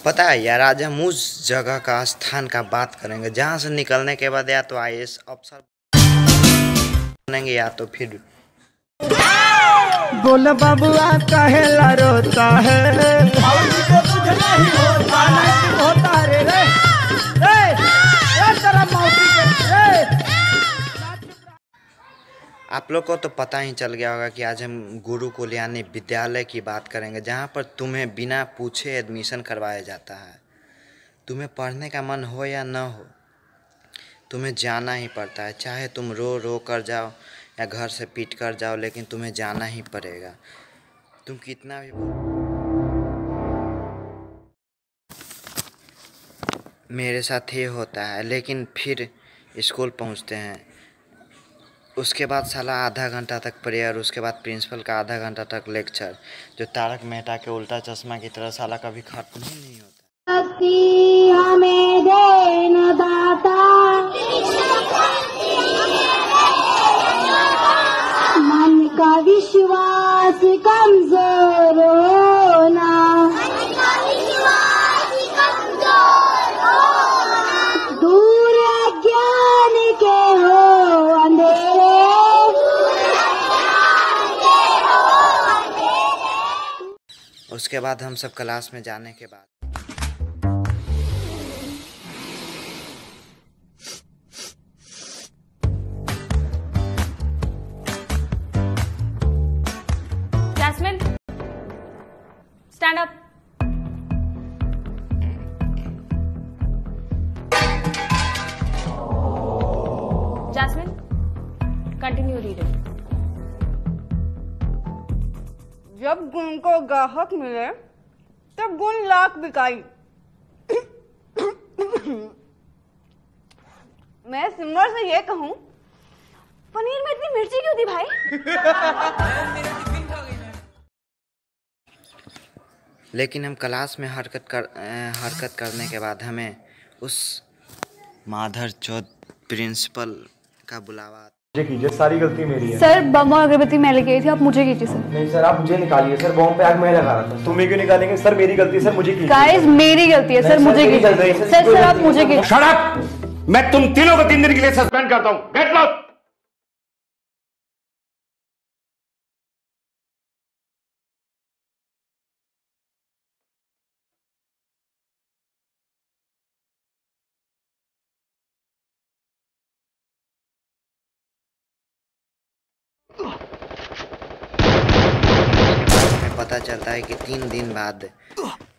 पता है यार, आज हम उस जगह का स्थान का बात करेंगे जहाँ से निकलने के बाद या तो आईएएस अफसर बनेंगे या तो फिर बोल बाबुआ काहेला रोता है होता रे रे तेरा मौसी के आप लोग को तो पता ही चल गया होगा कि आज हम गुरुकुल यानी विद्यालय की बात करेंगे, जहाँ पर तुम्हें बिना पूछे एडमिशन करवाया जाता है। तुम्हें पढ़ने का मन हो या न हो, तुम्हें जाना ही पड़ता है। चाहे तुम रो रो कर जाओ या घर से पीट कर जाओ, लेकिन तुम्हें जाना ही पड़ेगा। तुम कितना भी मेरे साथ ये होता है, लेकिन फिर स्कूल पहुँचते हैं, उसके बाद साला आधा घंटा तक प्रेयर, उसके बाद प्रिंसिपल का आधा घंटा तक लेक्चर, जो तारक मेहता के उल्टा चश्मा की तरह साला कभी खत्म ही नहीं होता। हमें देना दाता, मन का विश्वास कमजोर होना, दूर अज्ञान के हो अंधेरे, उसके बाद हम सब क्लास में जाने के बाद Jasmine, stand up. Jasmine, continue reading. जब गुण को ग्राहक मिले तब गुण लाख बिकाई। मैं सिमर से ये कहूँ, पनीर में इतनी मिर्ची क्यों थी भाई? लेकिन हम क्लास में हरकत करने के बाद हमें उस माधर चौथ प्रिंसिपल का बुलावा। मुझे कीजिए, सारी गलती मेरी है। सर बम और अगरबत्ती मैं लेके आई थी, आप मुझे कीजिए सर। नहीं सर, आप मुझे निकालिए सर, बॉम्ब पे आग मैं लगा रहा था। तुम्हें क्यों निकालेंगे सर? मेरी गलती है सर, मुझे कीजिए। गाइस मेरी गलती है सर, मुझे कीजिए सर, आप मुझे कीजिए। Shut up! मैं तुम तीनों को 3 दिन के लिए सस्पेंड करता हूं। Get lost. पता चलता है कि 3 दिन बाद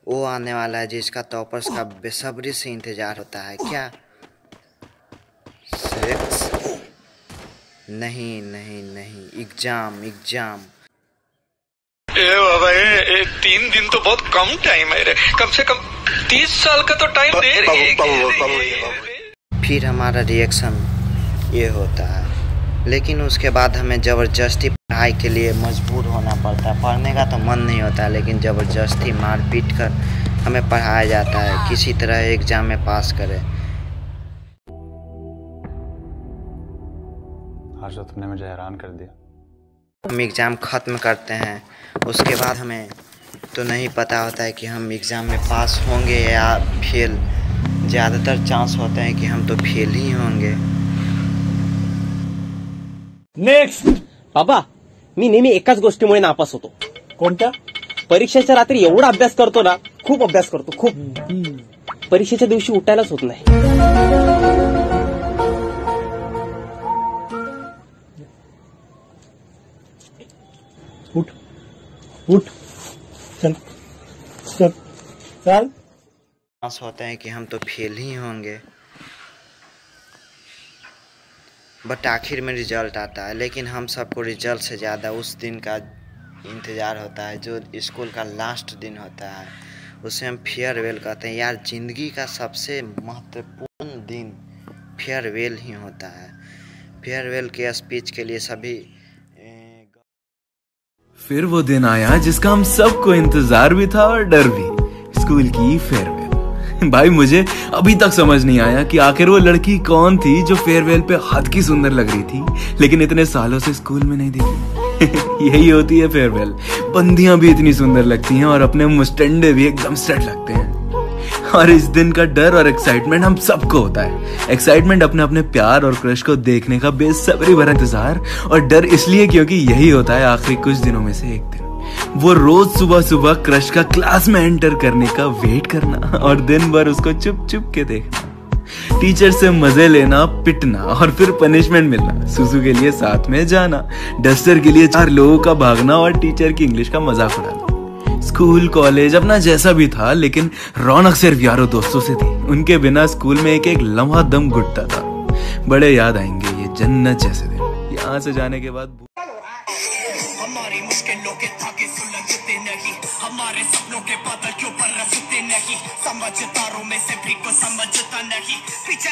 वो आने वाला है जिसका टॉपर्स का बेसब्री से इंतजार होता है। क्या सेक्स? नहीं नहीं नहीं, एग्जाम एग्जाम। बाबा 3 दिन तो बहुत कम टाइम है रे, कम से कम 30 साल का तो टाइम दे रही। फिर हमारा रिएक्शन ये होता है, लेकिन उसके बाद हमें ज़बरदस्ती पढ़ाई के लिए मजबूर होना पड़ता है। पढ़ने का तो मन नहीं होता है, लेकिन ज़बरदस्ती मार पीट कर हमें पढ़ाया जाता है, किसी तरह एग्ज़ाम में पास करें। आज तो तुमने मुझे हैरान कर दिया। हम एग्ज़ाम ख़त्म करते हैं, उसके बाद हमें तो नहीं पता होता है कि हम एग्ज़ाम में पास होंगे या फेल। ज़्यादातर चांस होते हैं कि हम तो फेल ही होंगे। नेक्स्ट बाबा, मी नेहमी एकाच गोष्टीमुळे नापास होतो। कोणत्या? परीक्षेच्या रात्री एवढा अभ्यास करतो ना, खूप अभ्यास करतो, खूप। परीक्षेच्या दिवशी उठायलाच होत नाही। उठ उठ, चल चल चल। चांस होते हैं कि हम तो फेल ही होंगे, बट आखिर में रिजल्ट आता है। लेकिन हम सबको रिजल्ट से ज़्यादा उस दिन का इंतज़ार होता है जो स्कूल का लास्ट दिन होता है, उसे हम फेयरवेल कहते हैं। यार, ज़िंदगी का सबसे महत्वपूर्ण दिन फेयरवेल ही होता है। फेयरवेल के स्पीच के लिए सभी फिर वो दिन आया जिसका हम सबको इंतजार भी था और डर भी, स्कूल की फेयरवेल। भाई मुझे अभी तक समझ नहीं आया कि आखिर वो लड़की कौन थी जो फेयरवेल पे हद की सुंदर लग रही थी, लेकिन इतने सालों से स्कूल में नहीं दिखी। यही होती है फेयरवेल। बंदियां भी इतनी सुंदर लगती हैं और अपने मुस्टंडे भी एकदम सेट लगते हैं। और इस दिन का डर और एक्साइटमेंट हम सबको होता है। एक्साइटमेंट अपने अपने प्यार और क्रश को देखने का बेसब्री भरा इंतजार, और डर इसलिए क्योंकि यही होता है आखिरी कुछ दिनों में से एक दिन। वो रोज सुबह सुबह क्रश का क्लास में एंटर करने का वेट करना और दिन भर उसको चुप चुप के देखना, टीचर से मजे लेना, पिटना और फिर पनिशमेंट मिलना, सुसु के लिए साथ में जाना, डस्टर के लिए 4 लोगों का भागना और टीचर की इंग्लिश का मजाक उड़ाना। स्कूल कॉलेज अपना जैसा भी था, लेकिन रौनक सिर्फ यारों दोस्तों से थी। उनके बिना स्कूल में एक एक लम्हा दम घुटता था। बड़े याद आएंगे ये जन्नत जैसे दिन। यहाँ से जाने के बाद हमारी मुश्किलों के धागे सुलझते नहीं, हमारे सपनों के बादल क्यों पर रसते नहीं, समझदारों में से भी को समझता नहीं, पीछे